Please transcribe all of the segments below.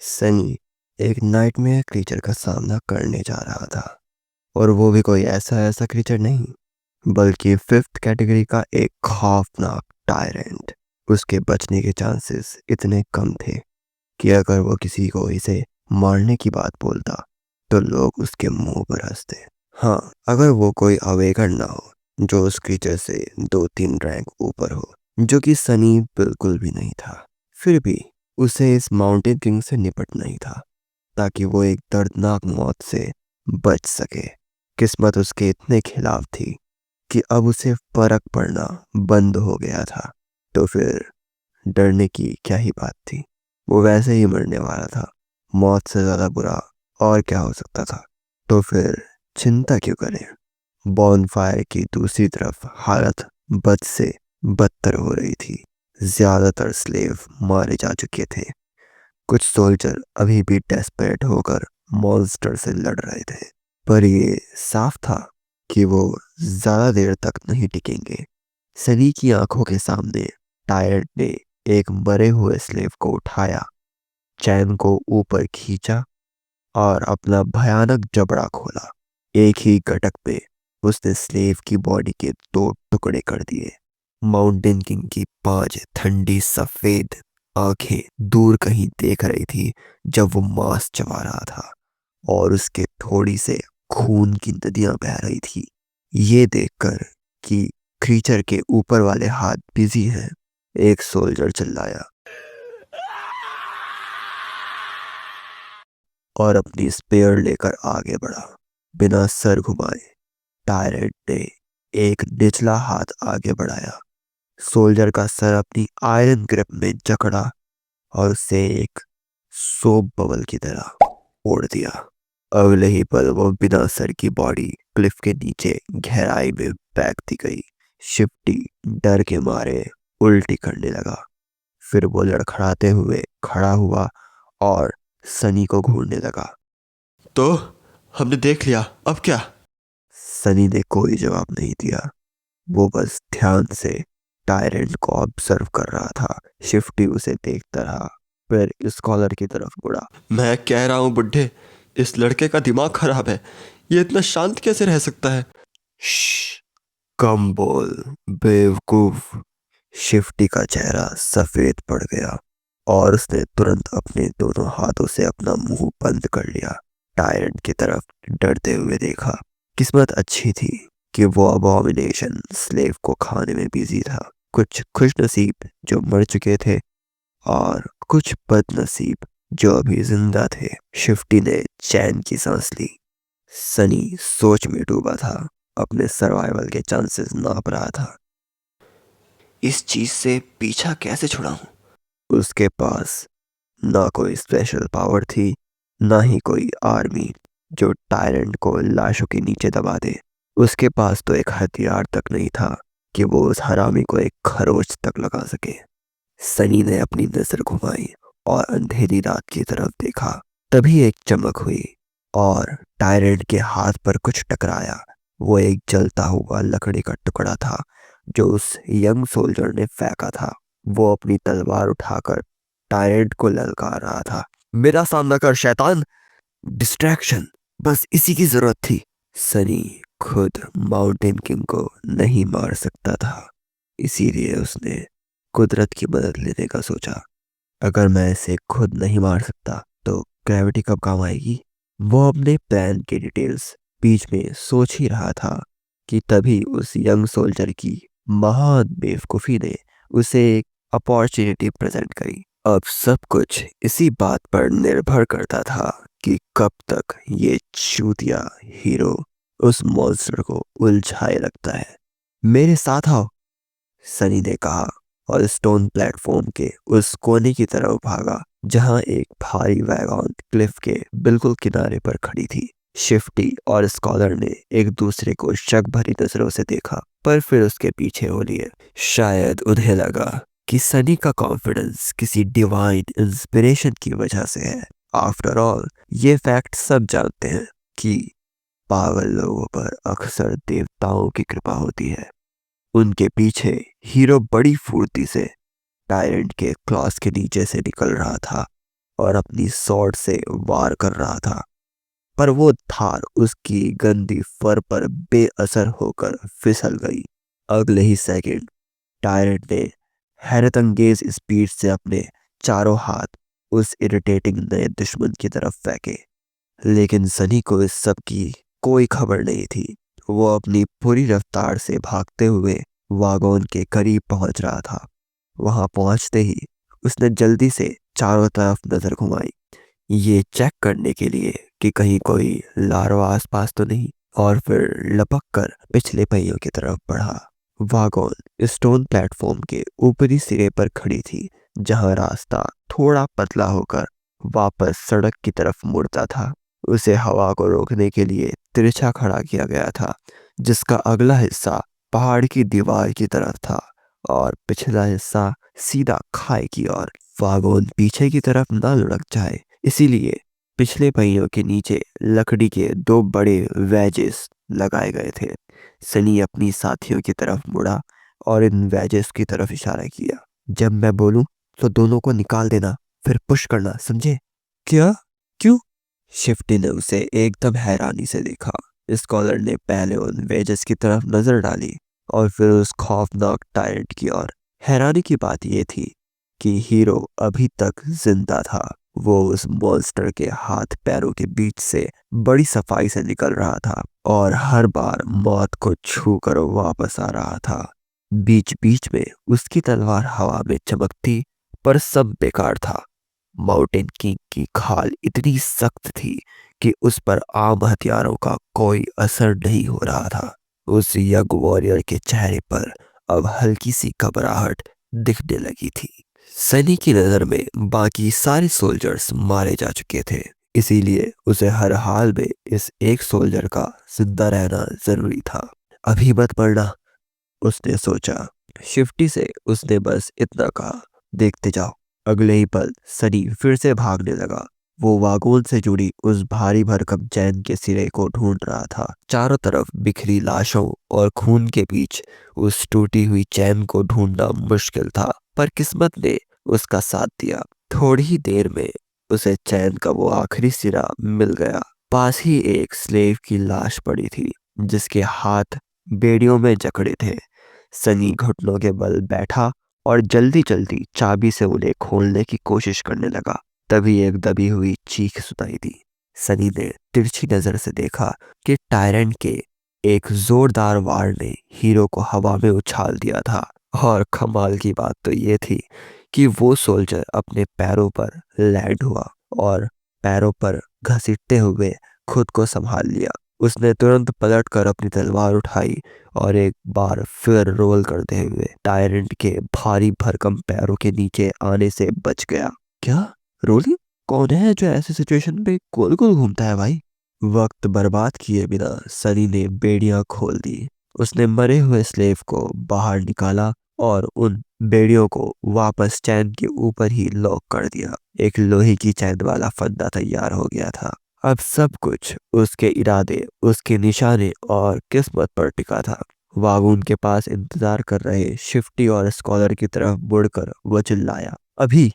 सनी एक nightmare creature का सामना करने जा रहा था। और वो भी कोई ऐसा ऐसा क्रीचर नहीं, बल्कि फिफ्थ कैटेगरी का एक खौफनाक टायरेंट। उसके बचने के चांसेस इतने कम थे कि अगर वो किसी को इसे मारने की बात बोलता तो लोग उसके मुंह पर हंसते। हाँ, अगर वो कोई अवेकर ना हो जो उस क्रीचर से 2-3 रैंक ऊपर हो, जो कि सनी बिल्कुल भी नहीं था। फिर भी उसे इस माउंटेन किंग से निपटना ही था ताकि वो एक दर्दनाक मौत से बच सके। किस्मत उसके इतने खिलाफ थी कि अब उसे फर्क पड़ना बंद हो गया था। तो फिर डरने की क्या ही बात थी, वो वैसे ही मरने वाला था। मौत से ज्यादा बुरा और क्या हो सकता था। तो फिर चिंता क्यों करें। बॉनफायर की दूसरी तरफ हालत बद से बदतर हो रही थी। ज्यादातर स्लेव मारे जा चुके थे। कुछ सोल्जर अभी भी डेस्परेट होकर मॉन्स्टर से लड़ रहे थे, पर ये साफ था कि वो ज्यादा देर तक नहीं टिकेंगे। सनी की आंखों के सामने टायर्ड ने एक मरे हुए स्लेव को उठाया, चैन को ऊपर खींचा और अपना भयानक जबड़ा खोला। एक ही गटक में उसने स्लेव की बॉडी के 2 टुकड़े कर दिए। माउंटेन किंग की 5 ठंडी सफेद आंखें दूर कहीं देख रही थी जब वो मांस चबा रहा था और उसके थोड़ी से खून की नदियां बह रही थी। ये देखकर कि क्रीचर के ऊपर वाले हाथ बिजी हैं, एक सोल्जर चिल्लाया और अपनी स्पेयर लेकर आगे बढ़ा। बिना सर घुमाए टायरेंट ने एक निचला हाथ आगे बढ़ाया, सोल्जर का सर अपनी आयरन ग्रिप में जकड़ा और उसे एक सोप बबल की तरह फोड़ दिया। अगले ही पल वो बिना सर की बॉडी क्लिफ के नीचे गहराई में फेंक दी गई। शिफ्टी डर के मारे उल्टी करने लगा। फिर वो लड़खड़ाते हुए खड़ा हुआ और सनी को घूरने लगा। तो हमने देख लिया, अब क्या? सनी ने कोई जवाब नहीं दिया। वो बस ध्यान से टायरेंट को ऑब्जर्व कर रहा था। शिफ्टी उसे देखता रहा, फिर स्कॉलर की तरफ मुड़ा। मैं कह रहा हूँ बुड्ढे, इस लड़के का दिमाग खराब है। ये इतना शांत कैसे रह सकता है? श्श, कम बोल बेवकूफ। शिफ्टी का चेहरा सफेद पड़ गया और उसने तुरंत अपने दोनों हाथों से अपना मुंह बंद कर लिया। टायरेंट की तरफ डरते हुए देखा। किस्मत अच्छी थी कि वो अबॉमिनेशन स्लेव को खाने में बिजी था। कुछ खुशनसीब जो मर चुके थे और कुछ बदनसीब जो अभी जिंदा थे। शिफ्टी ने चैन की सांस ली। सनी सोच में डूबा था, अपने सर्वाइवल के चांसेस नाप रहा था। इस चीज से पीछा कैसे छुड़ाऊं? उसके पास ना कोई स्पेशल पावर थी, ना ही कोई आर्मी जो टायरेंट को लाशों के नीचे दबा दे। उसके पास तो एक हथियार तक नहीं था कि वो उस हरामी को एक खरोच तक लगा सके। सनी ने अपनी नजर घुमाई और अंधेरी रात की तरफ देखा। तभी एक चमक हुई और टायरेंट के हाथ पर कुछ टकराया। वो एक जलता हुआ लकड़ी का टुकड़ा था जो उस यंग सोल्जर ने फेंका था। वो अपनी तलवार उठाकर टायरेंट को ललकार रहा था। मेरा सामना कर शैतान। डिस्ट्रैक्शन, बस इसी की जरूरत थी। सनी खुद माउंटेन किंग को नहीं मार सकता था, इसीलिए उसने कुदरत की मदद लेने का सोचा। अगर मैं इसे खुद नहीं मार सकता तो ग्रेविटी कब काम आएगी। वो अपने प्लान की डिटेल्स बीच में सोच ही रहा था कि तभी उस यंग सोल्जर की महान बेवकूफी ने उसे एक अपॉर्चुनिटी प्रेजेंट करी। अब सब कुछ इसी बात पर निर्भर करता था कि कब तक ये चूतिया हीरो उस मॉन्स्टर को उलझाए रखता है। मेरे साथ आओ, सनी ने कहा और स्टोन प्लेटफॉर्म के उस कोने की तरफ भागा जहां एक भारी वैगन क्लिफ के बिल्कुल किनारे पर खड़ी थी। शिफ्टी और स्कॉलर ने एक दूसरे को शक भरी नजरों से देखा, पर फिर उसके पीछे हो लिए। शायद उन्हें लगा कि सनी का कॉन्फिडेंस किसी डिवाइन इंस्पिरेशन की वजह से है। आफ्टर ऑल, ये फैक्ट सब जानते हैं कि पागल लोगों पर अक्सर देवताओं की कृपा होती है। उनके पीछे हीरो बड़ी फुर्ती से टायरेंट के क्लॉस के नीचे से निकल रहा था और अपनी स्वॉर्ड से वार कर रहा था, पर वो धार उसकी गंदी फर पर बेअसर होकर फिसल गई। अगले ही सेकंड टायरेंट ने हैरत अंगेज स्पीड से अपने चारों हाथ उस इरिटेटिंग नए दुश्मन की तरफ फेंके। लेकिन सनी को इस सब की कोई खबर नहीं थी। वो अपनी पूरी रफ्तार से भागते हुए वागोन के करीब पहुंच रहा था। वहां पहुंचते ही उसने जल्दी से चारों तरफ नजर घुमाई, ये चेक करने के लिए कि कहीं कोई लार्वा आसपास तो नहीं, और फिर लपक कर पिछले पहियों की तरफ बढ़ा। वागोन स्टोन प्लेटफॉर्म के ऊपरी सिरे पर खड़ी थी, जहां रास्ता थोड़ा पतला होकर वापस सड़क की तरफ मुड़ता था। उसे हवा को रोकने के लिए तिरछा खड़ा किया गया था, जिसका अगला हिस्सा पहाड़ की दीवार की तरफ था और पिछला हिस्सा सीधा खाई की ओर। वागोन पीछे की तरफ ना लुढ़क जाए, इसीलिए पिछले पहियों के नीचे लकड़ी के दो बड़े वेजेस लगाए गए थे। सनी अपनी साथियों की तरफ मुड़ा और इन वेजेस की तरफ इशारा किया। जब मैं बोलूं तो दोनों को निकाल देना, फिर पुश करना, समझे? क्या? क्यों? शिफ्टी ने उसे एकदम हैरानी से देखा। स्कॉलर ने पहले उन वेजेस की तरफ नजर डाली और फिर उस खौफनाक टायरेंट की ओर। हैरानी की बात यह थी कि हीरो अभी तक जिंदा था। वो उस मॉन्स्टर के हाथ पैरों के बीच से बड़ी सफाई से निकल रहा था और हर बार मौत को छू कर वापस आ रहा था। बीच बीच में उसकी तलवार हवा में चमकती, पर सब बेकार था। माउंटेन किंग की खाल इतनी सख्त थी कि उस पर आम हथियारों का कोई असर नहीं हो रहा था। उस यंग वॉरियर के चेहरे पर अब हल्की सी घबराहट दिखने लगी थी। सनी की नजर में बाकी सारे सोल्जर्स मारे जा चुके थे, इसीलिए उसे हर हाल में इस एक सोल्जर का जिंदा रहना जरूरी था। अभी मत मरना, उसने सोचा। शिफ्टी से उसने बस इतना कहा, देखते जाओ। अगले ही पल सनी फिर से भागने लगा। वो वागोन से जुड़ी उस भारी भरकम चैन के सिरे को ढूंढ रहा था। चारों तरफ बिखरी लाशों और खून के बीच उस टूटी हुई चैन को ढूंढना मुश्किल था, पर किस्मत ने उसका साथ दिया। थोड़ी ही देर में उसे चैन का वो आखिरी सिरा मिल गया। पास ही एक स्लेव की लाश पड़ी थी, जिसके हाथ बेड़ियों में जकड़े थे। सनी घुटनों के बल बैठा और जल्दी जल्दी चाबी से उन्हें खोलने की कोशिश करने लगा। तभी एक दबी हुई चीख सुनाई दी। सनी ने तिरछी नजर से देखा कि टायरेंट के एक जोरदार वार ने हीरो को हवा में उछाल दिया था। और कमाल की बात तो ये थी कि वो सोल्जर अपने पैरों पर लैंड हुआ और पैरों पर घसीटते हुए खुद को संभाल लिया। उसने तुरंत पलटकर अपनी तलवार उठाई और एक बार फिर रोल करते हुए टायरेंट के भारी भरकम पैरों के नीचे आने से बच गया। क्या रोलिंग? कौन है जो ऐसी सिचुएशन पे गोल गोल घूमता है भाई? वक्त बर्बाद किए बिना सनी ने बेड़ियां खोल दी। उसने मरे हुए स्लेव को बाहर निकाला और उन बेड़ियों को वापस चैन के ऊपर ही लॉक कर दिया। एक लोहे की चैन वाला फंदा तैयार हो गया था। अब सब कुछ उसके इरादे, उसके निशाने और किस्मत पर टिका था। वागुन के पास इंतजार कर रहे शिफ्टी और स्कॉलर की तरफ मुड़कर वो चिल्लाया, अभी।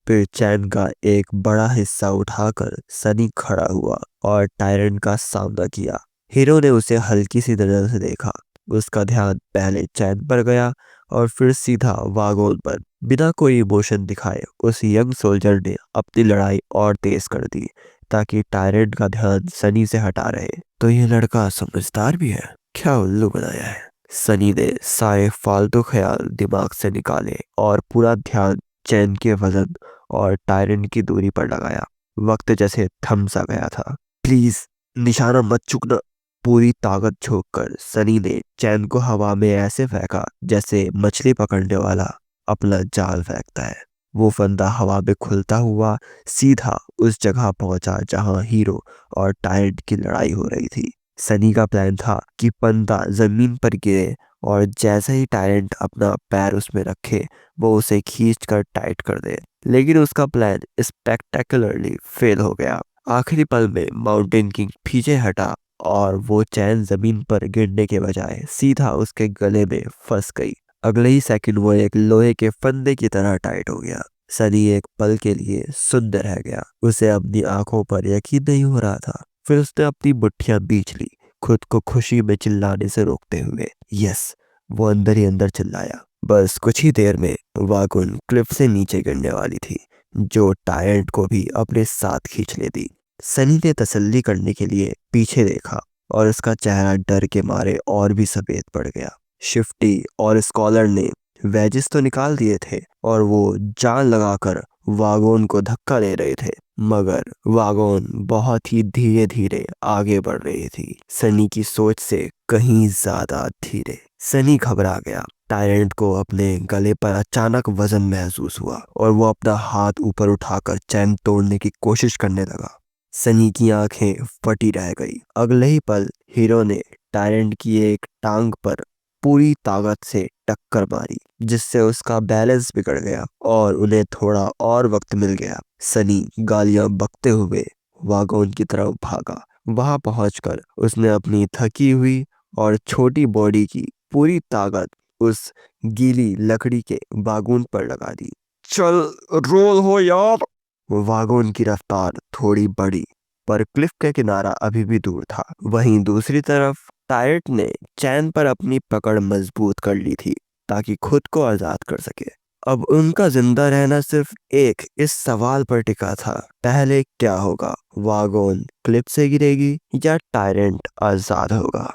फिर चैन का एक बड़ा हिस्सा उठाकर सनी खड़ा हुआ और टायरेंट का सामना किया। हीरो ने उसे हल्की सी नजर से देखा। उसका ध्यान पहले चैन पर गया और फिर सीधा वागोन पर। बिना कोई इमोशन दिखाए उस यंग सोल्जर ने अपनी लड़ाई और तेज कर दी, ताकि टायरेंट का ध्यान सनी से हटा रहे। तो ये लड़का समझदार भी है, क्या उल्लू बनाया है। सनी ने सारे फालतू ख्याल दिमाग से निकाले और पूरा ध्यान चैन के वजन और टायरेंट की दूरी पर लगाया। वक्त जैसे थम सा गया था। प्लीज निशाना मत चूकना। पूरी ताकत झोंककर सनी ने चैन को हवा में ऐसे फेंका जैसे मछली पकड़ने वाला अपना जाल फेंकता है। वो फंदा हवा में खुलता हुआ सीधा उस जगह पहुंचा जहां हीरो और टायरेंट की लड़ाई हो रही थी। सनी का प्लान था कि फंदा जमीन पर गिरे और जैसे ही टायरेंट अपना पैर उसमें रखे वो उसे खींचकर टाइट कर दे। लेकिन उसका प्लान स्पेक्टेकुलरली फेल हो गया। आखिरी पल में माउंटेन किंग पीछे हटा और वो चैन जमीन पर गिरने के बजाय सीधा उसके गले में फंस गई। अगले ही सेकंड वो एक लोहे के फंदे की तरह टाइट हो गया। सनी एक पल के लिए सुन्न रह गया। उसे अपनी आंखों पर यकीन नहीं हो रहा था। फिर उसने अपनी मुट्ठियां बींच ली, खुद को खुशी में चिल्लाने से रोकते हुए। यस, वो अंदर ही अंदर चिल्लाया। बस कुछ ही देर में वागन क्लिफ से नीचे गिरने वाली थी, जो टायरेंट को भी अपने साथ खींच लेती। सनी ने तसल्ली करने के लिए पीछे देखा और उसका चेहरा डर के मारे और भी सफेद पड़ गया। शिफ्टी और स्कॉलर ने वेजिस तो निकाल दिए थे और वो जान लगाकर वागोन को धक्का दे रहे थे, मगर वागोन बहुत ही धीरे धीरे आगे बढ़ रही थी, सनी की सोच से कहीं ज्यादा धीरे। सनी घबरा गया। टायरेंट को अपने गले पर अचानक वजन महसूस हुआ और वो अपना हाथ ऊपर उठाकर चैन तोड़ने की कोशिश करने लगा। सनी की आंखें फटी रह गई। अगले ही पल हीरो ने टायरेंट की एक टांग पर पूरी ताकत से टक्कर मारी, जिससे उसका बैलेंस बिगड़ गया और उन्हें थोड़ा और वक्त मिल गया। सनी गालियां बकते हुए वागोन की तरफ भागा। वहां पहुंचकर उसने अपनी थकी हुई और छोटी बॉडी की पूरी ताकत उस गीली लकड़ी के वागोन पर लगा दी। चल, रोल हो यार। वागोन की रफ्तार थोड़ी बढ़ी, पर क्लिफ का किनारा अभी भी दूर था। वहीं दूसरी तरफ टायरेंट ने चैन पर अपनी पकड़ मजबूत कर ली थी, ताकि खुद को आजाद कर सके। अब उनका जिंदा रहना सिर्फ एक इस सवाल पर टिका था, पहले क्या होगा, वागोन क्लिफ से गिरेगी या टायरेंट आजाद होगा।